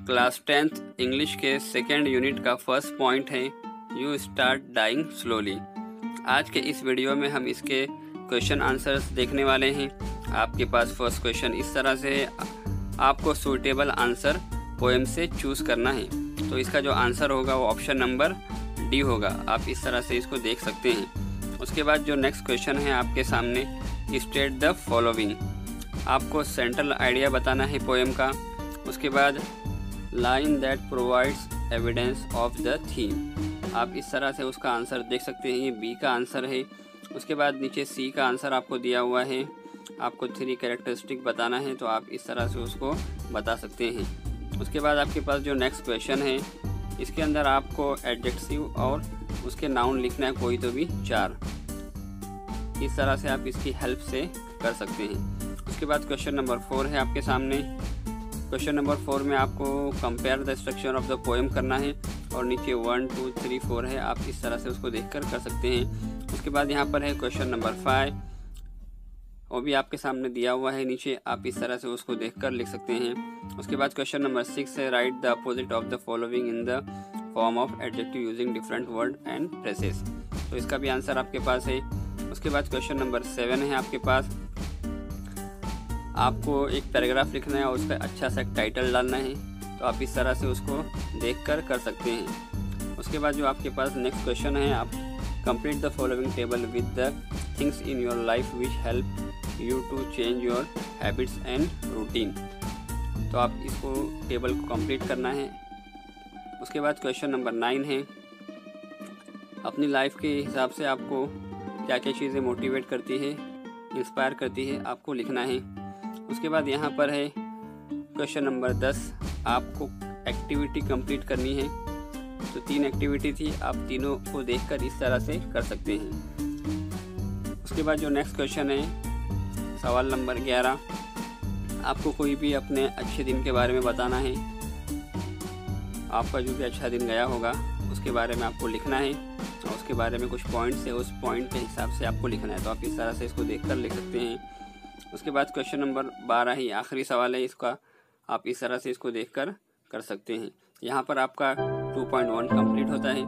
Class 10th English के second unit का first point है यू स्टार्ट डाइंग स्लोली। आज के इस वीडियो में हम इसके क्वेश्चन आंसर्स देखने वाले हैं। आपके पास फर्स्ट क्वेश्चन इस तरह से है, आपको सूटेबल आंसर पोएम से चूज़ करना है। तो इसका जो आंसर होगा वो ऑप्शन नंबर डी होगा। आप इस तरह से इसको देख सकते हैं। उसके बाद जो नेक्स्ट क्वेश्चन है आपके सामने, स्टेट द फॉलोइंग। आपको सेंट्रल आइडिया बताना है पोएम का। उसके बाद line that provides evidence of the theme. आप इस तरह से उसका आंसर देख सकते हैं। ये बी का आंसर है। उसके बाद नीचे सी का आंसर आपको दिया हुआ है। आपको 3 कैरेक्टरिस्टिक बताना है, तो आप इस तरह से उसको बता सकते हैं। उसके बाद आपके पास जो नेक्स्ट क्वेश्चन है, इसके अंदर आपको एडजेक्टिव और उसके नाउन लिखना है, कोई तो भी 4। इस तरह से आप इसकी हेल्प से कर सकते हैं। उसके बाद क्वेश्चन नंबर 4 है आपके सामने। क्वेश्चन नंबर 4 में आपको compare the structure of the poem करना है और नीचे 1 2 3 4 है। आप इस तरह से उसको देखकर कर सकते हैं। उसके बाद यहाँ पर है क्वेश्चन नंबर 5, वो भी आपके सामने दिया हुआ है नीचे। आप इस तरह से उसको देखकर लिख सकते हैं। उसके बाद क्वेश्चन नंबर 6 है right the opposite of the following in the form of adjective using different word and phrases. तो इसका भी आंसर आपके पास है। उसके बाद क्वेश्चन नंबर 7 है आपके पास। आपको एक पैराग्राफ लिखना है और उस पर अच्छा सा टाइटल डालना है, तो आप इस तरह से उसको देखकर कर सकते हैं। उसके बाद जो आपके पास नेक्स्ट क्वेश्चन है, आप complete the following table with the things in your life which help you to change your habits and routine. तो आप इसको टेबल को कंप्लीट करना है। उसके बाद क्वेश्चन नंबर 9 है, अपनी लाइफ के हिसाब से आपको क्या क्या चीज़ें मोटिवेट करती है, इंस्पायर करती है, आपको लिखना है। उसके बाद यहाँ पर है क्वेश्चन नंबर 10, आपको एक्टिविटी कंप्लीट करनी है। तो 3 एक्टिविटी थी, आप तीनों को देखकर इस तरह से कर सकते हैं। उसके बाद जो नेक्स्ट क्वेश्चन है सवाल नंबर 11, आपको कोई भी अपने अच्छे दिन के बारे में बताना है। आपका जो भी अच्छा दिन गया होगा उसके बारे में आपको लिखना है और उसके बारे में कुछ पॉइंट्स है, उस पॉइंट के हिसाब से आपको लिखना है। तो आप इस तरह से इसको देखकर लिख सकते हैं। उसके बाद क्वेश्चन नंबर 12 ही आखिरी सवाल है, इसका आप इस तरह से इसको देखकर कर सकते हैं। यहाँ पर आपका 2.1 कंप्लीट होता है।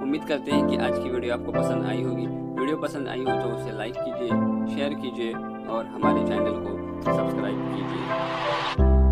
उम्मीद करते हैं कि आज की वीडियो आपको पसंद आई होगी। वीडियो पसंद आई हो तो उसे लाइक कीजिए, शेयर कीजिए और हमारे चैनल को सब्सक्राइब कीजिए।